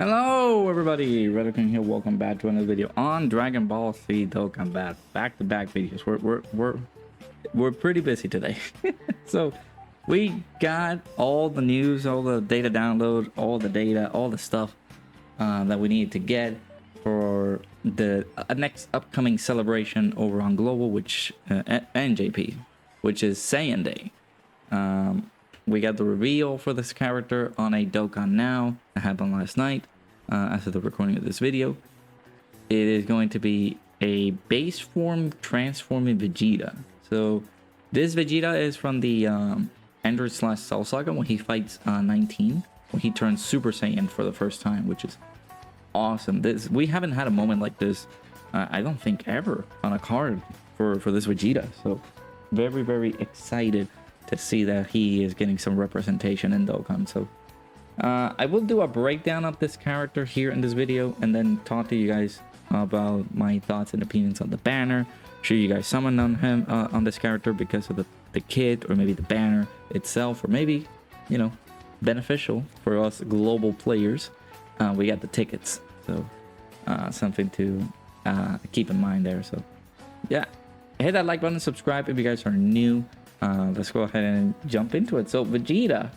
Hello everybody, Redderking here. Welcome back to another video on Dragon Ball Z Dokkan. Back-to-back videos. We're pretty busy today. So we got all the news, all the data download, all the data, all the stuff that we need to get for the next upcoming celebration over on Global, which NJP, which is Saiyan Day. We got the reveal for this character on a Dokkan now. It happened last night after the recording of this video. It is going to be a base form transforming Vegeta. So this Vegeta is from the Android/Cell Saga when he fights 19, when he turns Super Saiyan for the first time, which is awesome. We haven't had a moment like this, I don't think ever, on a card for this Vegeta. So very excited to see that he is getting some representation in Dokkan. So I will do a breakdown of this character here in this video and then talk to you guys about my thoughts and opinions on the banner. Should you guys summon on him on this character because of the kit, or maybe the banner itself, or maybe, you know, beneficial for us global players. We got the tickets, so something to keep in mind there. So yeah, hit that like button, subscribe if you guys are new. Let's go ahead and jump into it. So Vegeta,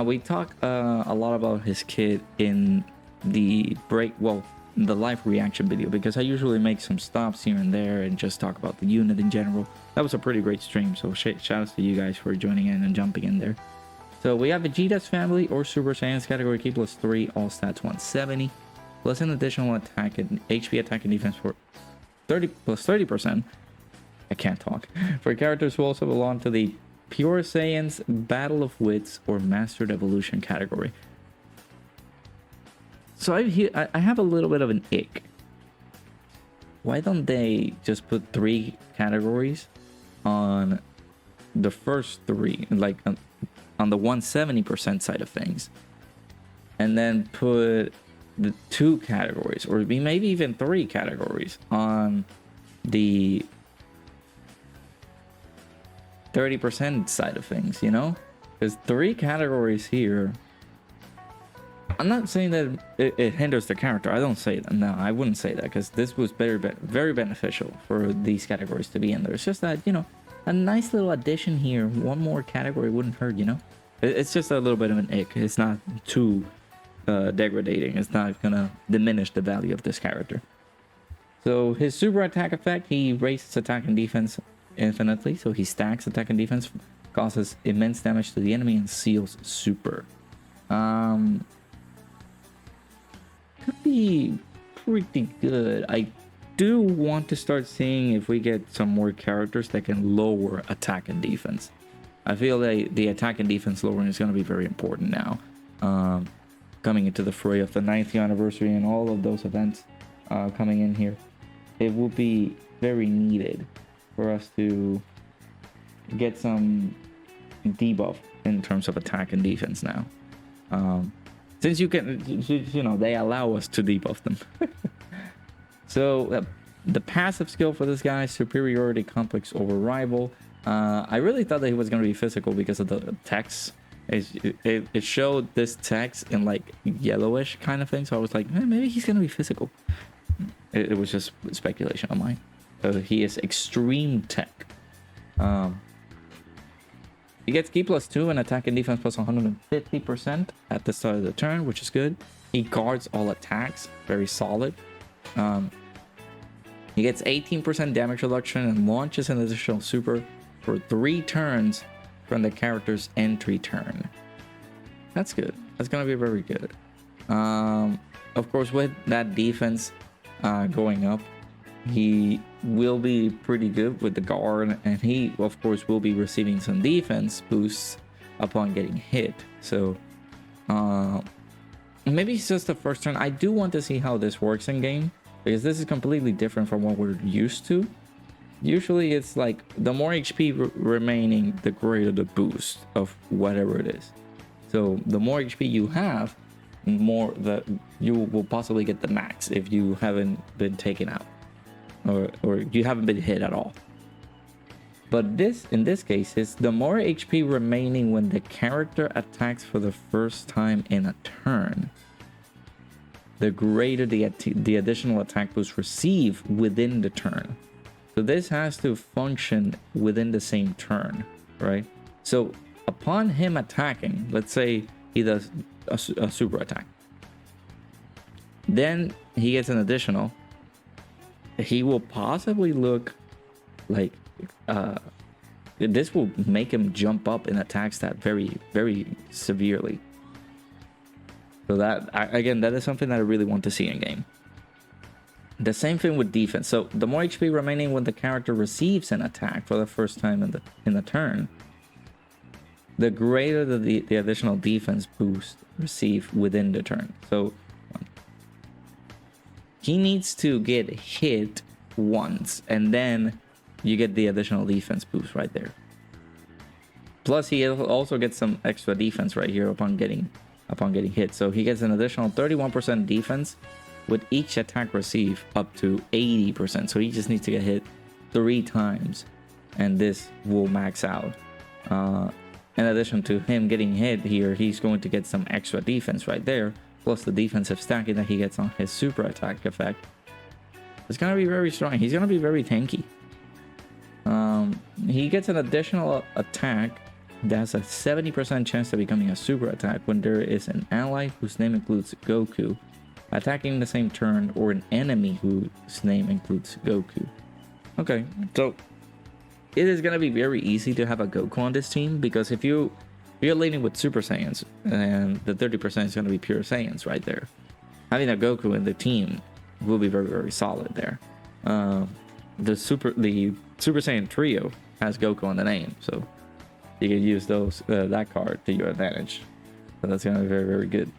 we talk a lot about his kit in the the live reaction video, because I usually make some stops here and there and just talk about the unit in general. That was a pretty great stream, so shout outs to you guys for joining in and jumping in there. So we have Vegeta's family or Super Saiyan's category key +3, all stats 170, plus an additional attack and HP, attack and defense for 30%. I can't talk. For characters who also belong to the Pure Saiyan's Battle of Wits or Mastered Evolution category. So I have a little bit of an ick. Why don't they just put 3 categories on the first 3, like on the 170% side of things, and then put the 2 categories, or maybe even 3 categories on the 30% side of things, you know? There's 3 categories here. I'm not saying that it hinders the character. I don't say that. No, I wouldn't say that, because this was very beneficial for these categories to be in there. It's just that, you know, a nice little addition here. One more category wouldn't hurt, you know? It's just a little bit of an ick. It's not too degrading. It's not gonna diminish the value of this character. So his super attack effect, he raises attack and defense infinitely. So he stacks attack and defense, causes immense damage to the enemy, and seals super. Could be pretty good. I do want to start seeing if we get some more characters that can lower attack and defense. I feel like the attack and defense lowering is going to be very important now, coming into the fray of the 9th anniversary and all of those events coming in here. It will be very needed for us to get some debuff in terms of attack and defense now. Since you know, they allow us to debuff them. So the passive skill for this guy, superiority complex over rival. I really thought that he was going to be physical because of the text. It showed this text in like yellowish kind of thing, so I was like, maybe he's going to be physical. It was just speculation on mine. He is extreme tech. He gets key +2 and attack and defense plus 150% at the start of the turn, which is good. He guards all attacks, very solid. He gets 18% damage reduction and launches an additional super for 3 turns from the character's entry turn. That's good. That's gonna be very good. Of course, with that defense going up, he will be pretty good with the guard, and he of course will be receiving some defense boosts upon getting hit. So maybe it's just the first turn. I do want to see how this works in game, because this is completely different from what we're used to. Usually it's like the more HP remaining, the greater the boost of whatever it is. So the more HP you have, more that you will possibly get the max if you haven't been taken out, or you haven't been hit at all. But in this case, is the more HP remaining when the character attacks for the first time in a turn. the greater the additional attack boost received within the turn. So this has to function within the same turn, right? So upon him attacking, let's say he does a super attack, then he gets an additional. He will possibly look like this will make him jump up in attack stat very, very severely. So that, again, that is something that I really want to see in game. The same thing with defense. So the more HP remaining when the character receives an attack for the first time in the turn, the greater the additional defense boost received within the turn. So he needs to get hit once, and then you get the additional defense boost right there. Plus, he also gets some extra defense right here upon getting hit. So he gets an additional 31% defense with each attack received up to 80%. So he just needs to get hit 3 times, and this will max out. In addition to him getting hit here, he's going to get some extra defense right there, plus the defensive stacking that he gets on his super attack effect. It's gonna be very strong. He's gonna be very tanky. He gets an additional attack that has a 70% chance of becoming a super attack when there is an ally whose name includes Goku attacking the same turn, or an enemy whose name includes Goku. Okay, so it is gonna be very easy to have a Goku on this team, because if you're leading with Super Saiyans, and the 30% is gonna be pure Saiyans right there, having a Goku in the team will be very, very solid there. The Super Saiyan trio has Goku on the name, so you can use that card to your advantage. So that's gonna be very, very good.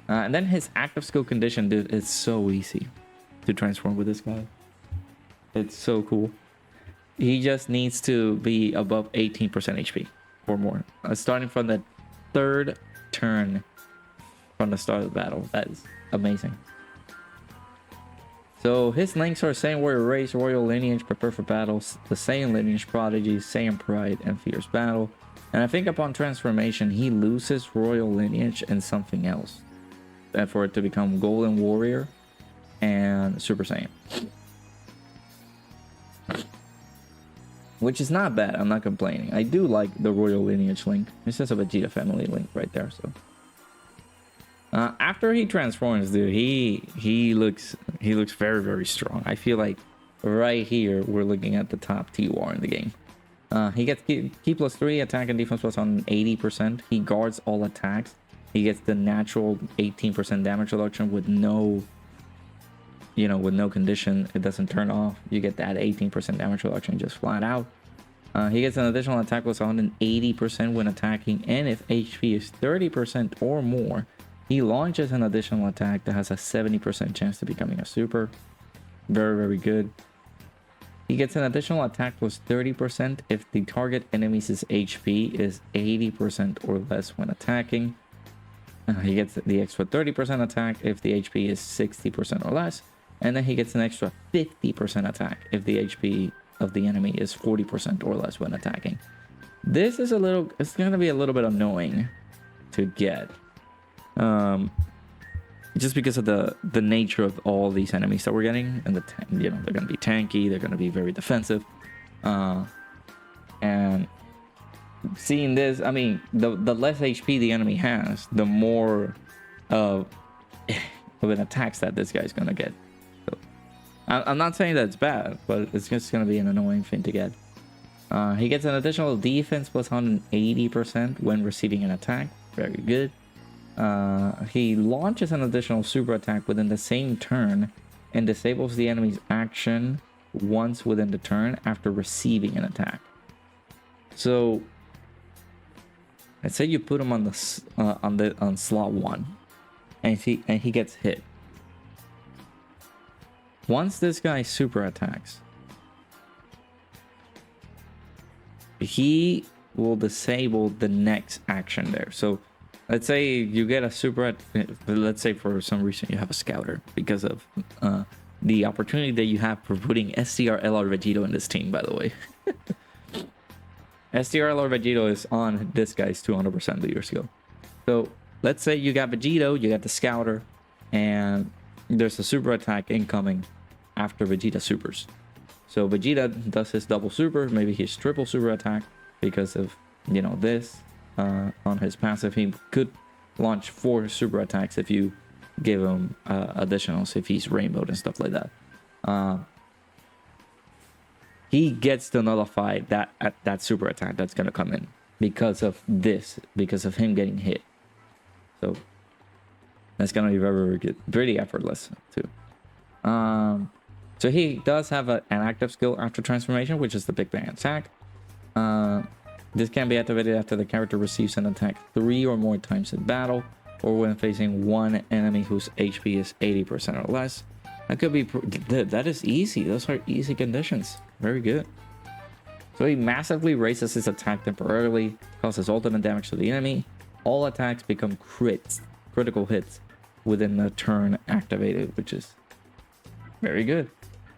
And then his active skill condition, dude, it's so easy to transform with this guy. It's so cool. He just needs to be above 18% HP or more, starting from the 3rd turn from the start of the battle. That is amazing. So his links are Saiyan Warrior Race, Royal Lineage, Prepare for Battles, the Saiyan Lineage, Prodigy, Saiyan Pride, and Fierce Battle. And I think upon transformation, he loses Royal Lineage and something else, and for it to become Golden Warrior and Super Saiyan, which is not bad. I'm not complaining. I do like the Royal Lineage link. It's just a Vegeta family link right there. So after he transforms, dude, he looks very, very strong. I feel like right here we're looking at the top T-War in the game. He gets Ki +3, attack and defense plus on 80%. He guards all attacks. He gets the natural 18% damage reduction with no, with no condition. It doesn't turn off. You get that 18% damage reduction just flat out. He gets an additional attack plus 180% when attacking, and if HP is 30% or more, he launches an additional attack that has a 70% chance to becoming a super. Very, very good. He gets an additional attack plus 30% if the target enemy's HP is 80% or less when attacking. He gets the extra 30% attack if the HP is 60% or less. And then he gets an extra 50% attack if the HP of the enemy is 40% or less when attacking. This is it's going to be a little bit annoying to get. Just because of the nature of all these enemies that we're getting, and they're going to be tanky, they're going to be very defensive, and seeing this, I mean, the less HP the enemy has, the more of an attack stat this guy's going to get. So I'm not saying that it's bad, but it's just going to be an annoying thing to get. He gets an additional defense plus 180% when receiving an attack. Very good. He launches an additional super attack within the same turn and disables the enemy's action once within the turn after receiving an attack. So let's say you put him on slot 1 and he gets hit. Once this guy super attacks, he will disable the next action there. So let's say you get a super, let's say for some reason you have a scouter because of the opportunity that you have for putting STR LR Vegeta in this team, by the way. STR LR Vegeta is on this guy's 200% leader skill. So let's say you got Vegeta, you got the scouter, and there's a super attack incoming after Vegeta supers. So Vegeta does his double super, maybe his triple super attack because of, you know, this on his passive. He could launch 4 super attacks if you give him additionals, if he's rainbowed and stuff like that. He gets to nullify that super attack that's gonna come in because of this, because of him getting hit. So that's gonna be very, very good, pretty effortless too. So he does have an active skill after transformation, which is the Big Bang attack. This can be activated after the character receives an attack 3 or more times in battle, or when facing one enemy whose HP is 80% or less. That could be, that is easy. Those are easy conditions. Very good. So he massively raises his attack temporarily, causes ultimate damage to the enemy. All attacks become critical hits within the turn activated, which is very good.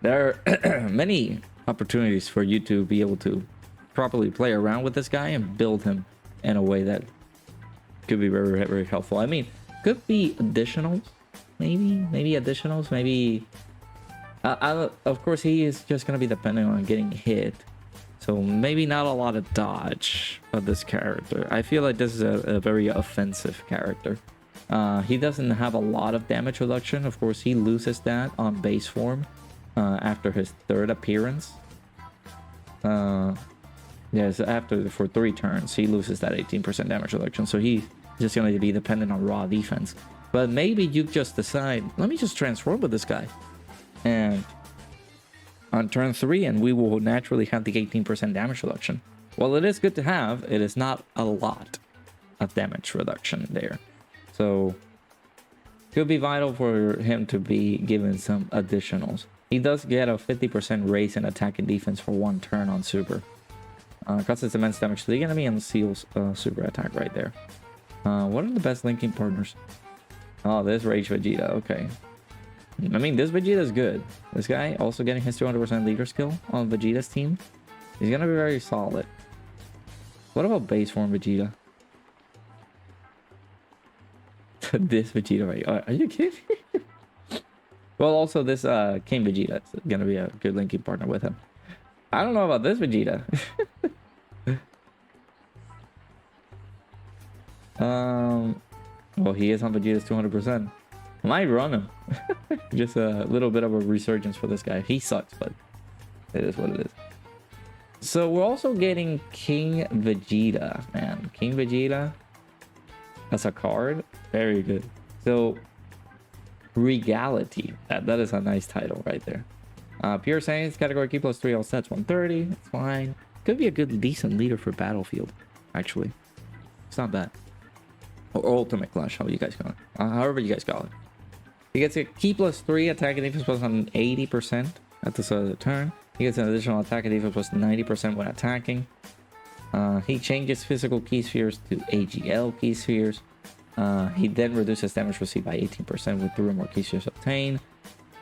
There are many opportunities for you to be able to properly play around with this guy and build him in a way that could be very, very helpful. I mean, could be additionals, maybe additionals, maybe. Of course, he is just gonna be dependent on getting hit, so maybe not a lot of dodge of this character. I feel like this is a very offensive character. He doesn't have a lot of damage reduction. Of course, he loses that on base form after his 3rd appearance. Yes, for 3 turns, he loses that 18% damage reduction. So he's just going to be dependent on raw defense. But maybe you just decide, let me just transform with this guy. And on turn 3, and we will naturally have the 18% damage reduction. Well, it is good to have. It is not a lot of damage reduction there. So it could be vital for him to be given some additionals. He does get a 50% raise in attack and defense for 1 turn on super. Causes immense damage to the enemy and seals super attack right there. What are the best linking partners? Oh, this Rage Vegeta. Okay. I mean, this Vegeta is good. This guy also getting his 200% leader skill on Vegeta's team. He's gonna be very solid. What about base form Vegeta? This Vegeta right? Are you kidding? Well, also this King Vegeta is gonna be a good linking partner with him. I don't know about this Vegeta. Well, he is on Vegeta's 200%. Might run him. Just a little bit of a resurgence for this guy. He sucks, but it is what it is. So we're also getting King Vegeta, man. King Vegeta as a card. Very good. So Regality. That is a nice title right there. Pure Science category key +3 all sets 130. It's fine. Could be a good decent leader for Battlefield, actually. It's not bad. Or Ultimate Clash, how you guys call it. However you guys call it. He gets a key +3 attack and defense +180% at the start of the turn. He gets an additional attack and defense +90% when attacking. He changes physical key spheres to AGL key spheres. He then reduces damage received by 18% with 3 or more key spheres obtained.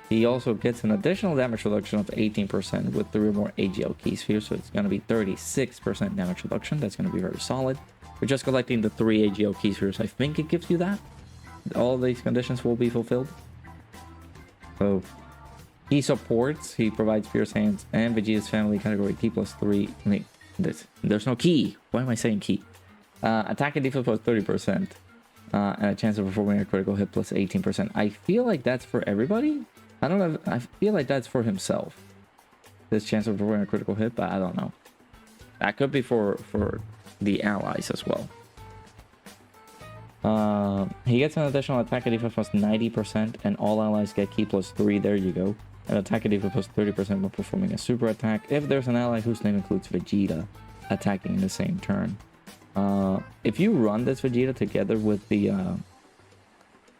He also gets an additional damage reduction of 18% with 3 or more AGL key spheres, so it's going to be 36% damage reduction. That's going to be very solid. We're just collecting the 3 AGL key spheres. I think it gives you that. All of these conditions will be fulfilled. So he supports, he provides Pure Science and Vegeta's family category key +3. I mean, there's no key. Why am I saying key? Attack and defense +30%. And a chance of performing a critical hit +18%. I feel like that's for everybody. I don't know. I feel like that's for himself. This chance of performing a critical hit, but I don't know. That could be for the allies as well. He gets an additional attack and defense +90%, and all allies get key +3. There you go. And attack and defense +30% when performing a super attack. If there's an ally whose name includes Vegeta attacking in the same turn. If you run this Vegeta together with the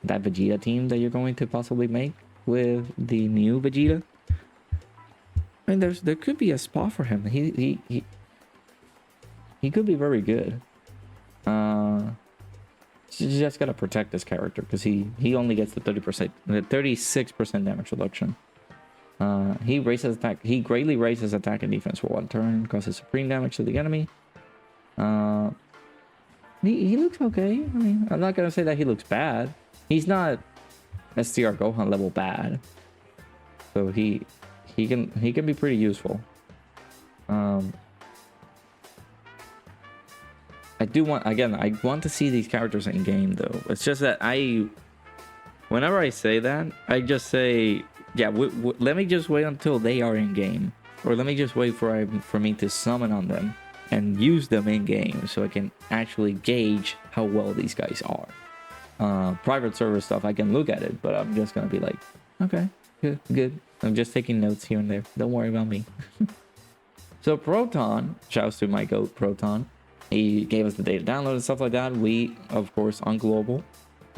that Vegeta team that you're going to possibly make with the new Vegeta, I mean, there could be a spot for him. He could be very good. You just gotta protect this character because he only gets the 36% damage reduction. He raises attack. He greatly raises attack and defense for 1 turn, causes supreme damage to the enemy. He looks okay. I mean, I'm not gonna say that he looks bad. He's not STR Gohan level bad, so he can be pretty useful. I do want, again, I want to see these characters in game though. It's just that whenever I say that, I just say, yeah, let me just wait until they are in game, or let me just wait for me to summon on them and use them in game so I can actually gauge how well these guys are. Private server stuff, I can look at it, but I'm just gonna be like, okay, good. I'm just taking notes here and there. Don't worry about me. So Proton, shouts to my goat Proton. He gave us the data download and stuff like that. We, of course, on global,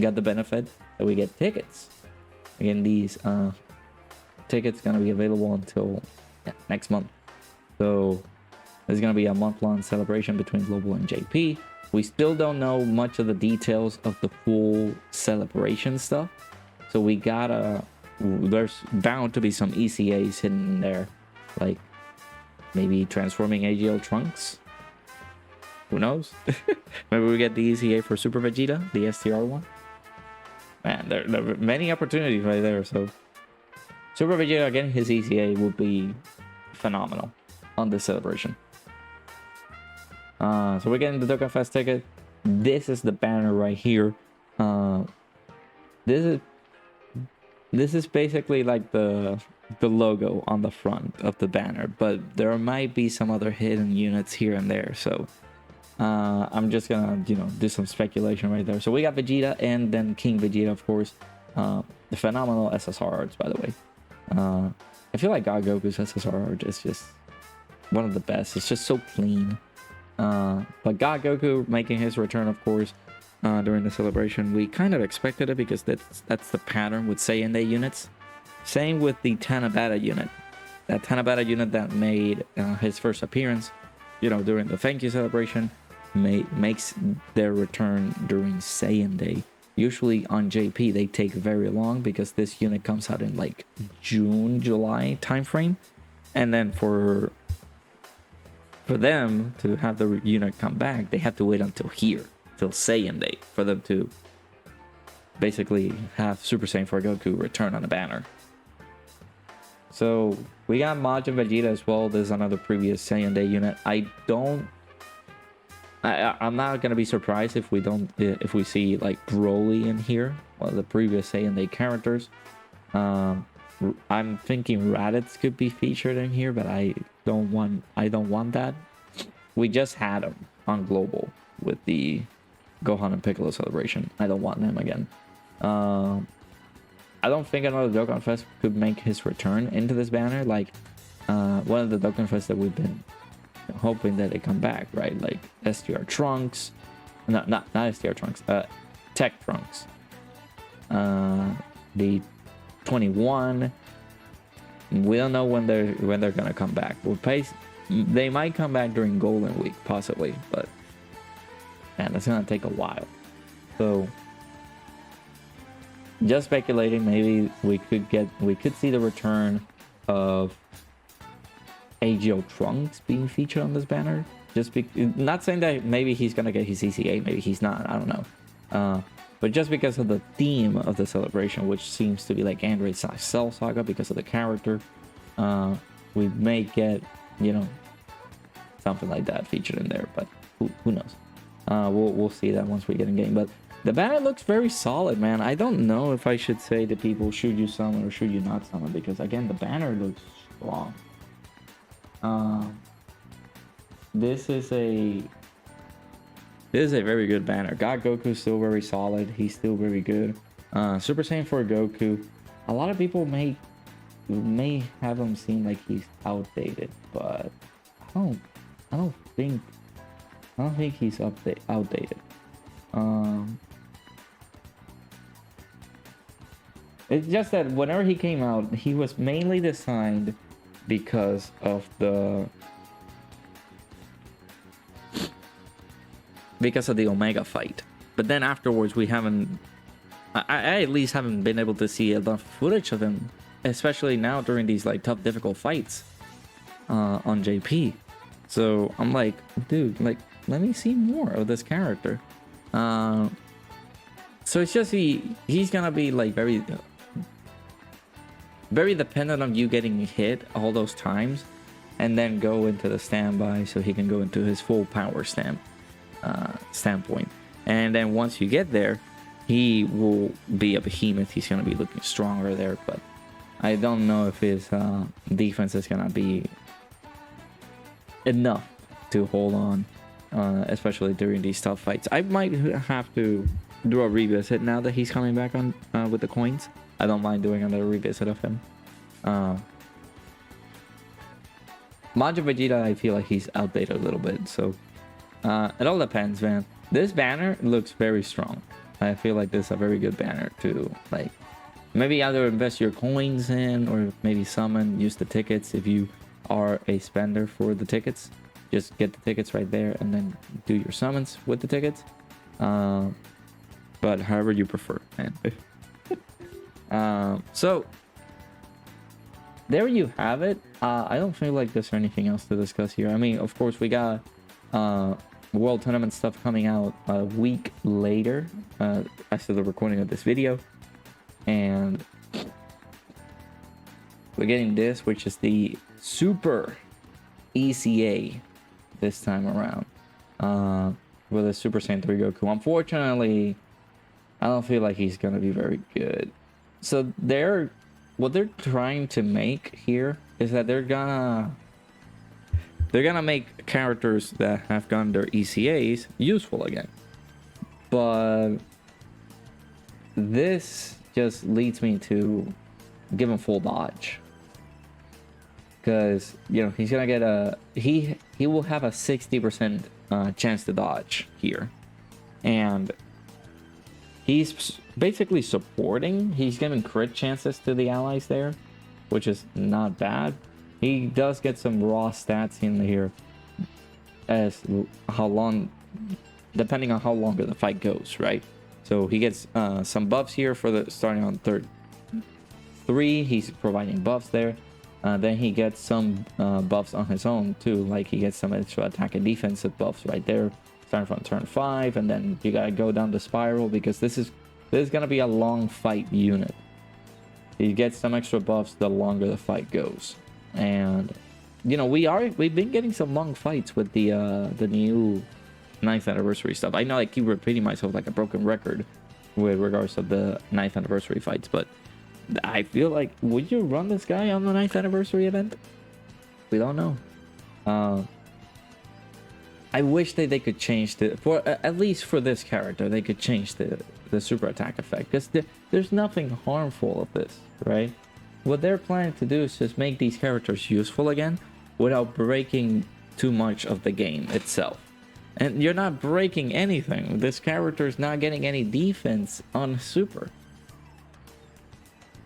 got the benefit that we get tickets. Again, these tickets gonna be available until next month. So there's gonna be a month-long celebration between global and JP. We still don't know much of the details of the full celebration stuff. So we gotta, there's bound to be some ECAs hidden in there, like maybe transforming AGL Trunks. Who knows? Maybe we get the ECA for Super Vegeta, the STR one. Man, there are many opportunities right there. So Super Vegeta, again, his ECA would be phenomenal on this celebration. So we're getting the Dokkan Fest ticket. This is the banner right here. This is basically like the logo on the front of the banner, but there might be some other hidden units here and there. So I'm just gonna, do some speculation right there. So we got Vegeta and then King Vegeta, of course. The phenomenal SSR arts, by the way. I feel like God Goku's SSR art is just one of the best. It's just so clean. But God Goku making his return, of course, during the celebration. We kind of expected it because that's the pattern with Saiyan Day units. Same with the Tanabata unit. That Tanabata unit that made his first appearance, during the thank you celebration, makes their return during Saiyan Day. Usually on JP they take very long because this unit comes out in like June, July timeframe, and then for them to have the unit come back, they have to wait until Saiyan Day for them to basically have Super Saiyan 4 Goku return on a banner. So we got Majin Vegeta as well. There's another previous Saiyan Day unit. I'm not gonna be surprised if we see like Broly in here, one of the previous Saiyan Day characters. I'm thinking Raditz could be featured in here, but I don't want that. We just had him on global with the Gohan and Piccolo celebration. I don't want them again. I don't think another Dokkan Fest could make his return into this banner. Like one of the Dokkan Fests that we've been hoping that it come back, right? Like STR Trunks, not STR Trunks, Tech Trunks, the 21. We don't know when they're gonna come back. They might come back during Golden Week, possibly, but man, that's gonna take a while. So just speculating, maybe we could see the return of AGO Trunks being featured on this banner. Not saying that maybe he's gonna get his ECA, maybe he's not, I don't know. But just because of the theme of the celebration, which seems to be like Android Cell Saga because of the character, we may get, something like that featured in there, but who knows? We'll see that once we get in game. But the banner looks very solid, man. I don't know if I should say to people, should you summon or should you not summon? Because again, the banner looks strong. This is a very good banner. God Goku is still very solid. He's still very good. Super Saiyan 4 Goku. A lot of people may have him seem like he's outdated, but I don't think he's outdated. It's just that whenever he came out, he was mainly designed because of the Omega fight. But then afterwards, I at least haven't been able to see enough footage of him, especially now during these like tough, difficult fights on JP. So I'm like, dude, like, let me see more of this character. So it's just he's gonna be like very dependent on you getting hit all those times, and then go into the standby so he can go into his full power standpoint. And then once you get there, he will be a behemoth. He's gonna be looking stronger there, but I don't know if his defense is gonna be enough to hold on, especially during these tough fights. I might have to do a revisit now that he's coming back on with the coins. I don't mind doing another revisit of him. Majin Vegeta, I feel like he's outdated a little bit, so it all depends, man. This banner looks very strong. I feel like this is a very good banner to like maybe either invest your coins in or maybe summon, use the tickets if you are a spender for the tickets. Just get the tickets right there and then do your summons with the tickets. But however you prefer, man. So there you have it. I don't feel like there's anything else to discuss here. I mean, of course, we got World Tournament stuff coming out a week later after the recording of this video, and we're getting this, which is the Super ECA this time around with a Super Saiyan 3 Goku. Unfortunately, I don't feel like he's gonna be very good. So what they're trying to make here is that they're gonna make characters that have gotten their ECAs useful again. But this just leads me to give him full dodge, because you know he's gonna get he will have a 60% chance to dodge here, and he's basically supporting. He's giving crit chances to the allies there, which is not bad. He does get some raw stats in here as how long, depending on how longer the fight goes, right? So he gets some buffs here for the starting on third 3. He's providing buffs there. Then he gets some buffs on his own too, like he gets some extra attack and defensive buffs right there starting from turn 5, and then you gotta go down the spiral because this is gonna be a long fight unit. You get some extra buffs the longer the fight goes, and you know we've been getting some long fights with the new 9th anniversary stuff. I know I keep repeating myself like a broken record with regards to the 9th anniversary fights, but I feel like, would you run this guy on the 9th anniversary event? We don't know. I wish that they could change at least for this character, they could change the super attack effect, because there's nothing harmful of this, right? What they're planning to do is just make these characters useful again without breaking too much of the game itself. And you're not breaking anything. This character is not getting any defense on super.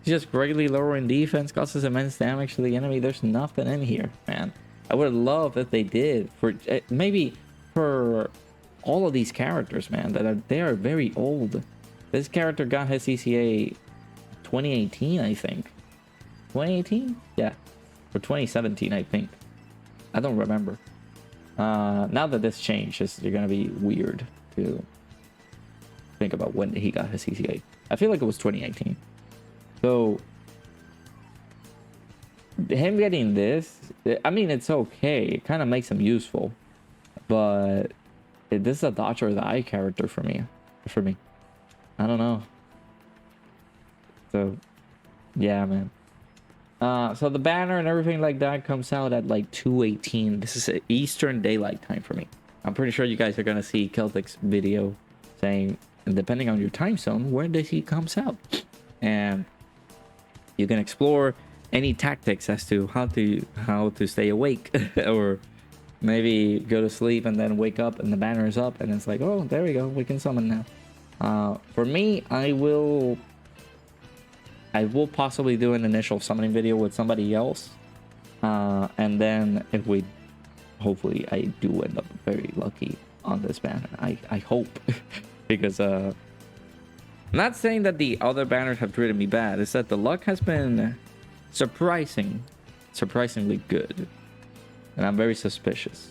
He's just greatly lowering defense, causes immense damage to the enemy. There's nothing in here, man. I would love if they did for maybe for all of these characters, man, they are very old. This character got his ECA 2018, I think. 2018? Yeah. Or 2017, I think. I don't remember. Now that this changed, you're gonna be weird to think about when he got his ECA. I feel like it was 2018. So him getting this, I mean, it's okay. It kind of makes him useful, but this is a dodge or die character for me. I don't know. So yeah, man. So the banner and everything like that comes out at like 2:18. This is Eastern Daylight Time for me. I'm pretty sure you guys are gonna see Celtic's video saying, depending on your time zone, when does he comes out, and you can explore any tactics as to how to stay awake or maybe go to sleep and then wake up and the banner is up and it's like, oh, there we go, we can summon now. For me, I will possibly do an initial summoning video with somebody else, and then if we hopefully I do end up very lucky on this banner, I hope because I'm not saying that the other banners have treated me bad. It's that the luck has been surprisingly good, and I'm very suspicious.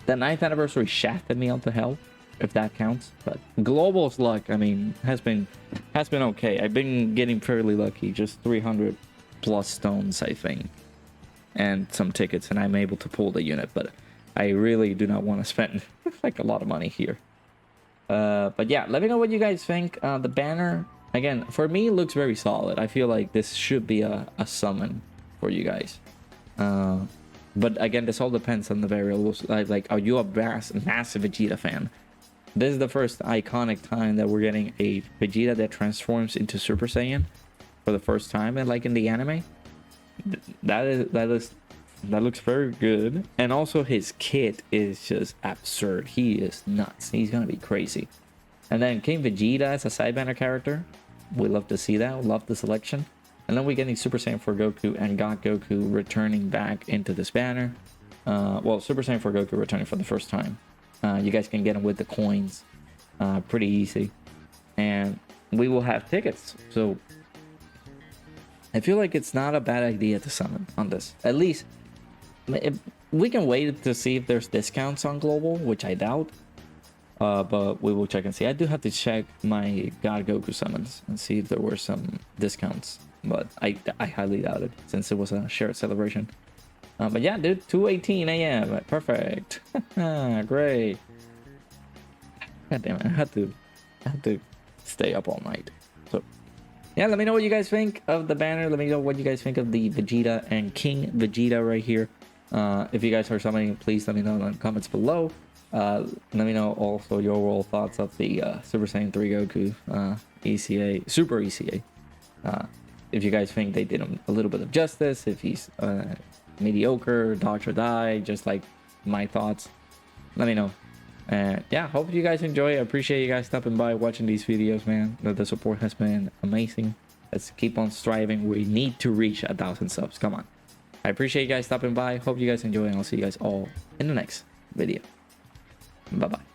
The 9th anniversary shafted me out to hell, if that counts. But global's luck, I mean, has been okay. I've been getting fairly lucky, just 300 plus stones, I think, and some tickets, and I'm able to pull the unit. But I really do not want to spend like a lot of money here. But yeah, let me know what you guys think. The banner, again, for me, looks very solid. I feel like this should be a summon for you guys. But again, this all depends on the variables. Like, are you a massive Vegeta fan? This is the first iconic time that we're getting a Vegeta that transforms into Super Saiyan for the first time, and like in the anime, that looks very good. And also his kit is just absurd. He is nuts. He's gonna be crazy. And then King Vegeta as a side banner character, we love to see that. We love the selection. And then we're getting Super Saiyan 4 Goku and God Goku returning back into this banner. Well, Super Saiyan 4 Goku returning for the first time. You guys can get them with the coins, pretty easy, and we will have tickets. So I feel like it's not a bad idea to summon on this. At least we can wait to see if there's discounts on global, which I doubt, but we will check and see. I do have to check my God Goku summons and see if there were some discounts, but I highly doubt it since it was a shared celebration. But yeah, dude, 2:18 a.m. Perfect. Great. God damn it, I had to stay up all night. So yeah, let me know what you guys think of the banner. Let me know what you guys think of the Vegeta and King Vegeta right here. If you guys heard something, please let me know in the comments below. Let me know also your overall thoughts of the Super Saiyan 3 Goku ECA, Super ECA. If you guys think they did him a little bit of justice, if he's mediocre, dodge or die, just like my thoughts, let me know. And yeah, hope you guys enjoy. I appreciate you guys stopping by, watching these videos, man. The support has been amazing. Let's keep on striving. We need to reach 1,000 subs. Come on. I appreciate you guys stopping by. Hope you guys enjoy, and I'll see you guys all in the next video. Bye bye.